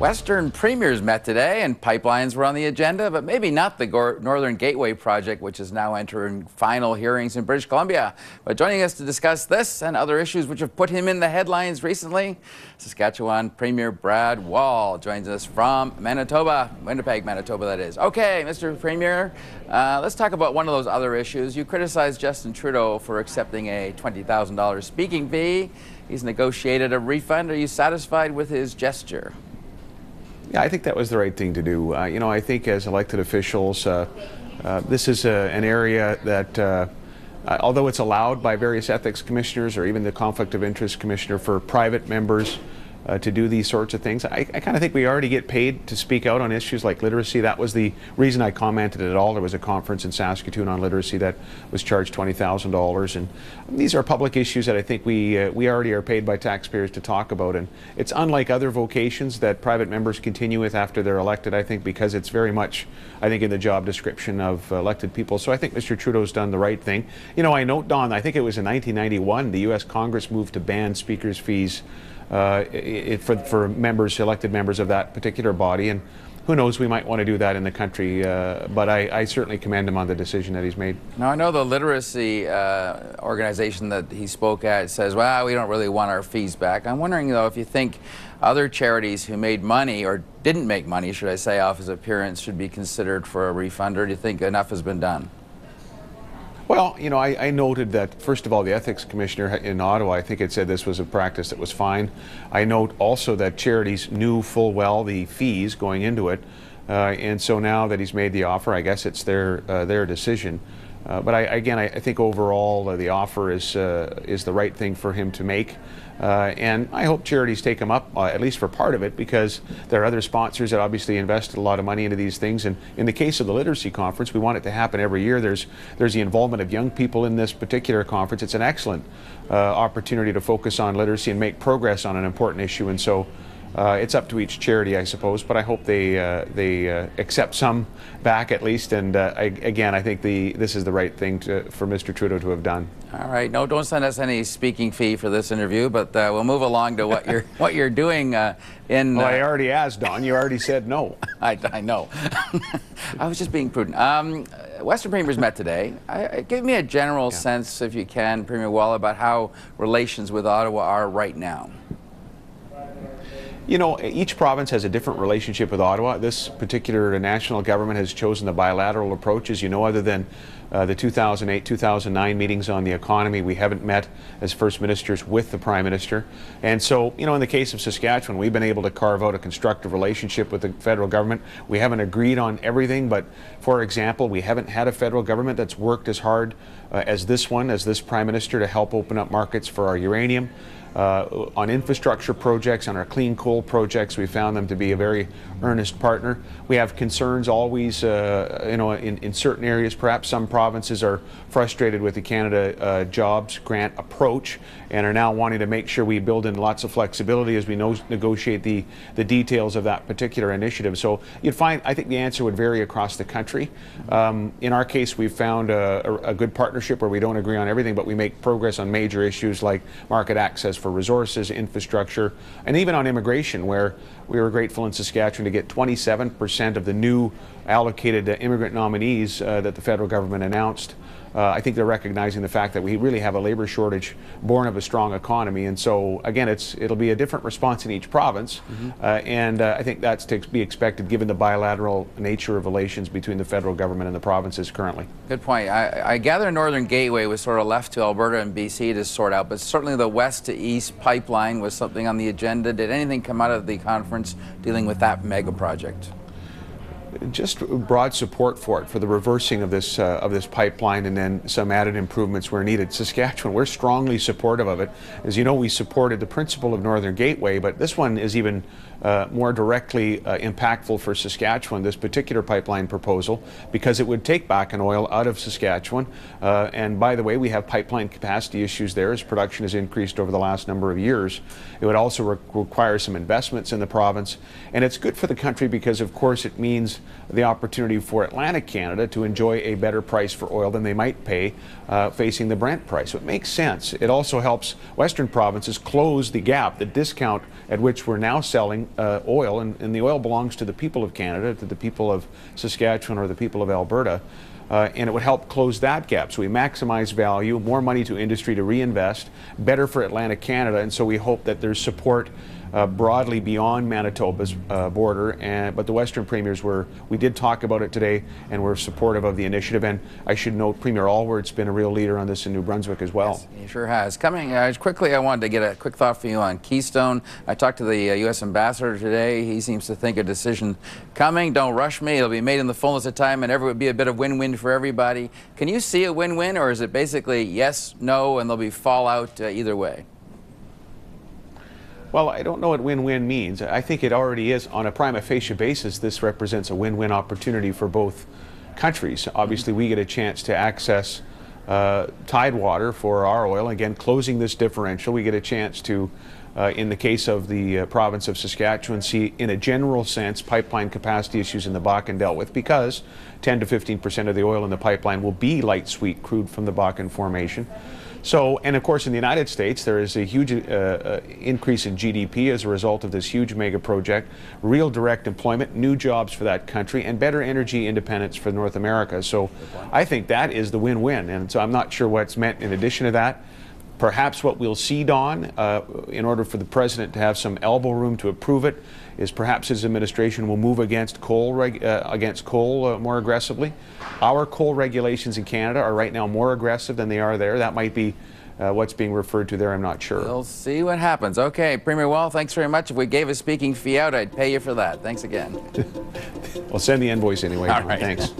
Western premiers met today and pipelines were on the agenda, but maybe not the Northern Gateway project, which is now entering final hearings in British Columbia. But joining us to discuss this and other issues which have put him in the headlines recently, Saskatchewan Premier Brad Wall joins us from Manitoba, Winnipeg, Manitoba, that is. Okay, Mr. Premier, let's talk about one of those other issues. You criticized Justin Trudeau for accepting a $20,000 speaking fee. He's negotiated a refund. Are you satisfied with his gesture? Yeah, I think that was the right thing to do. I think as elected officials, this is an area that, although it's allowed by various ethics commissioners or even the conflict of interest commissioner for private members to do these sorts of things, I kind of think we already get paid to speak out on issues like literacy. That was the reason I commented at all. There was a conference in Saskatoon on literacy that was charged $20,000, and these are public issues that I think we already are paid by taxpayers to talk about. And it's unlike other vocations that private members continue with after they're elected, I think, because it's very much, I think, in the job description of elected people. So I think Mr. Trudeau's done the right thing. I note, Don, I think it was in 1991, the U.S. Congress moved to ban speakers' fees for members, elected members of that particular body, and who knows, we might want to do that in the country, but I certainly commend him on the decision that he's made. Now, I know the literacy organization that he spoke at says, well, we don't really want our fees back. I'm wondering, though, if you think other charities who made money, or didn't make money, should I say, off his appearance should be considered for a refund, or do you think enough has been done? Well, I noted that, first of all, the ethics commissioner in Ottawa, I think it said this was a practice that was fine. I note also that charities knew full well the fees going into it, and so now that he's made the offer, I guess it's their decision. But I think overall the offer is the right thing for him to make, and I hope charities take him up at least for part of it, because there are other sponsors that obviously invested a lot of money into these things. And in the case of the literacy conference, we want it to happen every year. There's the involvement of young people in this particular conference. It's an excellent opportunity to focus on literacy and make progress on an important issue, and so it's up to each charity, I suppose, but I hope they accept some back at least. And again, I think this is the right thing for Mr. Trudeau to have done. All right. No, don't send us any speaking fee for this interview, but we'll move along to what you're doing in. Well, I already asked, Don. You already said no. I know. I was just being prudent. Western premiers met today. Give me a general sense, if you can, Premier Wall, about how relations with Ottawa are right now. Each province has a different relationship with Ottawa. This particular national government has chosen the bilateral approach. As you know, other than the 2008-2009 meetings on the economy, we haven't met as First Ministers with the Prime Minister. And so, in the case of Saskatchewan, we've been able to carve out a constructive relationship with the federal government. We haven't agreed on everything, but for example, we haven't had a federal government that's worked as hard as this Prime Minister, to help open up markets for our uranium. On infrastructure projects, on our clean coal projects, we found them to be a very earnest partner. We have concerns always, in certain areas. Perhaps some provinces are frustrated with the Canada Jobs Grant approach and are now wanting to make sure we build in lots of flexibility as we negotiate the details of that particular initiative. So you'd find, I think the answer would vary across the country. In our case, we've found a good partnership where we don't agree on everything, but we make progress on major issues like market access for resources, infrastructure, and even on immigration, where we were grateful in Saskatchewan to get 27% of the new allocated immigrant nominees that the federal government announced. I think they're recognizing the fact that we really have a labor shortage born of a strong economy, and so again, it'll be a different response in each province, and I think that's to be expected given the bilateral nature of relations between the federal government and the provinces currently. Good point. I gather Northern Gateway was sort of left to Alberta and BC to sort out, but certainly the west to east pipeline was something on the agenda. Did anything come out of the conference dealing with that mega project? Just broad support for the reversing of this pipeline, and then some added improvements where needed. Saskatchewan, we're strongly supportive of it. As you know, we supported the principle of Northern Gateway, but this one is even more directly impactful for Saskatchewan, this particular pipeline proposal, because it would take Bakken oil out of Saskatchewan. And by the way, we have pipeline capacity issues there as production has increased over the last number of years. It would also require some investments in the province. And it's good for the country because, of course, it means the opportunity for Atlantic Canada to enjoy a better price for oil than they might pay facing the Brent price. So it makes sense. It also helps Western provinces close the gap, the discount at which we're now selling oil, and the oil belongs to the people of Canada, to the people of Saskatchewan or the people of Alberta. And it would help close that gap. So we maximize value, more money to industry to reinvest, better for Atlantic Canada, and so we hope that there's support broadly beyond Manitoba's border. But the Western premiers we did talk about it today, and we're supportive of the initiative. And I should note Premier Alward's been a real leader on this in New Brunswick as well. Yes, he sure has. Coming quickly, I wanted to get a quick thought from you on Keystone. I talked to the U.S. ambassador today. He seems to think a decision coming. Don't rush me. It'll be made in the fullness of time, and it would be a bit of win-win for everybody. Can you see a win-win, or is it basically yes, no, and there'll be fallout either way? Well, I don't know what win-win means. I think it already is. On a prima facie basis, this represents a win-win opportunity for both countries. Obviously, we get a chance to access tidewater for our oil. Again, closing this differential, we get a chance to, in the case of the province of Saskatchewan, see, in a general sense, pipeline capacity issues in the Bakken dealt with, because 10 to 15% of the oil in the pipeline will be light sweet crude from the Bakken formation. So, and of course in the United States there is a huge increase in GDP as a result of this huge mega project, real direct employment, new jobs for that country, and better energy independence for North America. So I think that is the win-win, and so I'm not sure what's meant in addition to that. Perhaps what we'll see, Don, in order for the President to have some elbow room to approve it, is perhaps his administration will move against coal more aggressively. Our coal regulations in Canada are right now more aggressive than they are there. That might be what's being referred to there, I'm not sure. We'll see what happens. Okay, Premier Well, thanks very much. If we gave a speaking fee out, I'd pay you for that. Thanks again. Well, send the invoice anyway. All right. Thanks.